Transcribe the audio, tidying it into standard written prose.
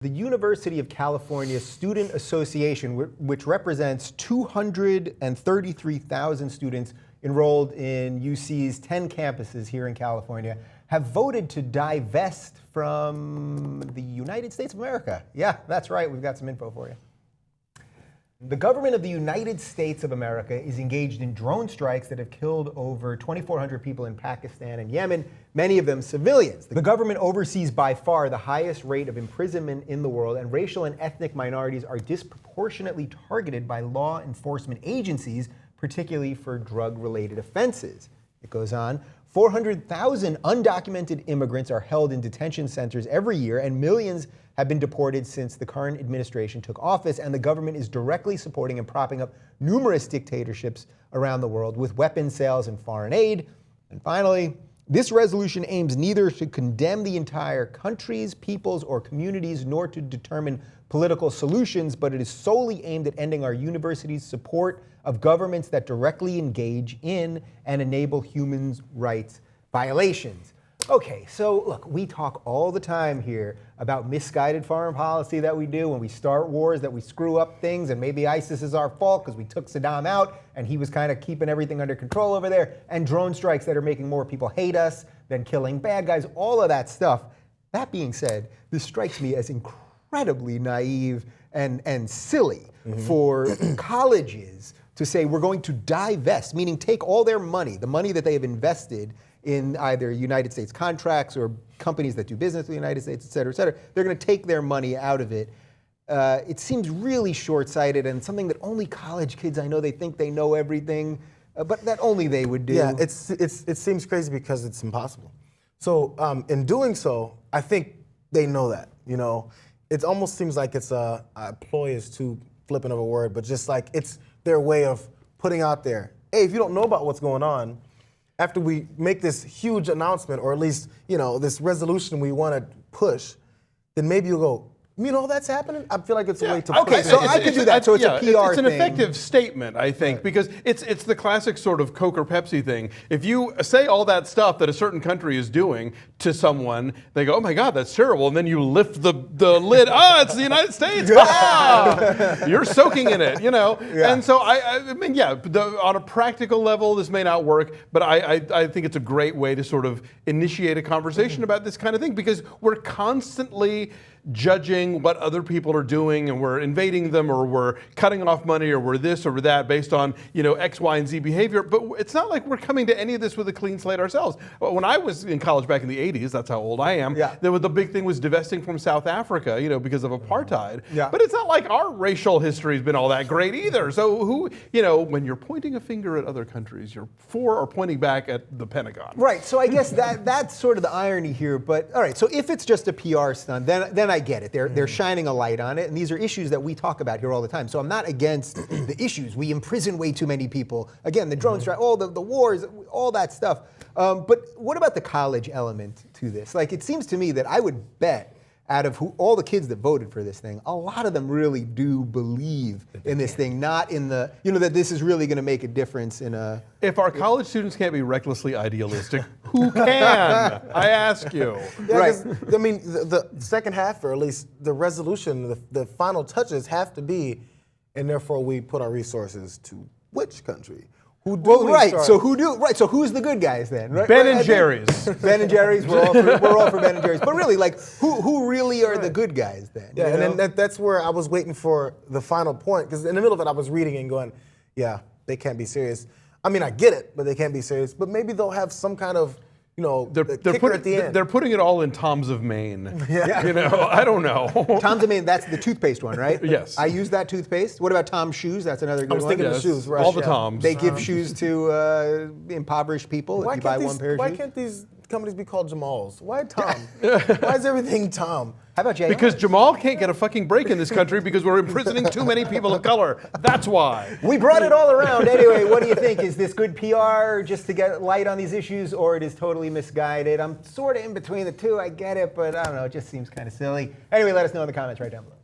The University of California Student Association, which represents 233,000 students enrolled in UC's 10 campuses here in California, have voted to divest from the United States of America. Yeah, that's right, we've got some info for you. The government of the United States of America is engaged in drone strikes that have killed over 2,400 people in Pakistan and Yemen, many of them civilians. The government oversees by far the highest rate of imprisonment in the world, and racial and ethnic minorities are disproportionately targeted by law enforcement agencies, particularly for drug-related offenses. It goes on. 400,000 undocumented immigrants are held in detention centers every year, and millions have been deported since the current administration took office, and the government is directly supporting and propping up numerous dictatorships around the world with weapon sales and foreign aid. And finally, this resolution aims neither to condemn the entire countries, peoples, or communities, nor to determine political solutions, but it is solely aimed at ending our university's support of governments that directly engage in and enable human rights violations. Okay, so look, we talk all the time here about misguided foreign policy that we do when we start wars, that we screw up things, and maybe ISIS is our fault because we took Saddam out and he was kind of keeping everything under control over there, and drone strikes that are making more people hate us than killing bad guys, all of that stuff. That being said, this strikes me as incredibly naive and silly for colleges to say we're going to divest, meaning take all their money, the money that they have invested in either United States contracts or companies that do business with the United States, et cetera, et cetera. They're going to take their money out of it. It seems really short-sighted and something that only college kids, I know they think they know everything, but that only they would do. Yeah, it seems crazy because it's impossible. So in doing so, I think they know that, you know. It almost seems like it's a ploy is too flippant of a word, but just like it's their way of putting out there, hey, if you don't know about what's going on, after we make this huge announcement, or at least, you know, this resolution we want to push, then maybe you'll go, you know, that's happening? I feel like it's a way to okay, so I could do that. So it's a PR thing. It's an effective statement, I think, because it's the classic sort of Coke or Pepsi thing. If you say all that stuff that a certain country is doing to someone, they go, oh my God, that's terrible. And then you lift the lid, it's the United States. You're soaking in it, you know? Yeah. And so I mean, yeah, on a practical level, this may not work, but I think it's a great way to sort of initiate a conversation about this kind of thing, because we're constantly judging what other people are doing, and we're invading them, or we're cutting off money, or we're this or that based on, you know, X, Y, and Z behavior. But it's not like we're coming to any of this with a clean slate ourselves. When I was in college back in the 80s, that's how old I am, the big thing was divesting from South Africa, you know, because of apartheid. Yeah. But it's not like our racial history has been all that great either. So who, you know, when you're pointing a finger at other countries, you're for or pointing back at the Pentagon. Right, so I guess that's sort of the irony here. But all right, so if it's just a PR stunt, then I get it. They're shining a light on it, and these are issues that we talk about here all the time. So I'm not against the issues. We imprison way too many people. Again, the drone strike, all the wars, all that stuff. But what about the college element to this? Like, it seems to me that I would bet out of all the kids that voted for this thing, a lot of them really do believe in this thing, not in the, you know, that this is really going to make a difference in a... If our college students can't be recklessly idealistic, who can? I ask you. Yeah, right. I mean, the second half, or at least the resolution, the final touches have to be, and therefore we put our resources to which country? So so who's the good guys then? Right? Ben and Jerry's. Ben and Jerry's, we're all for Ben and Jerry's. But really, like, who really are the good guys then? Yeah, and then that's where I was waiting for the final point, because in the middle of it I was reading and going, yeah, they can't be serious. I mean, I get it, but they can't be serious. But maybe they'll have some kind of, you know, kicker at the end. They're putting it all in Tom's of Maine. Yeah. You know, I don't know. Tom's of Maine, that's the toothpaste one, right? Yes. I use that toothpaste. What about Tom's shoes? That's another good one. I was thinking of shoes, right? All the Toms. They give shoes to impoverished people if you buy one pair of shoes. Why can't these companies be called Jamals? Why Tom? Why is everything Tom? How about Jayar? Because Jamal can't get a fucking break in this country because we're imprisoning too many people of color. That's why. We brought it all around. Anyway, what do you think? Is this good PR just to get light on these issues, or it is totally misguided? I'm sort of in between the two. I get it, but I don't know. It just seems kind of silly. Anyway, let us know in the comments right down below.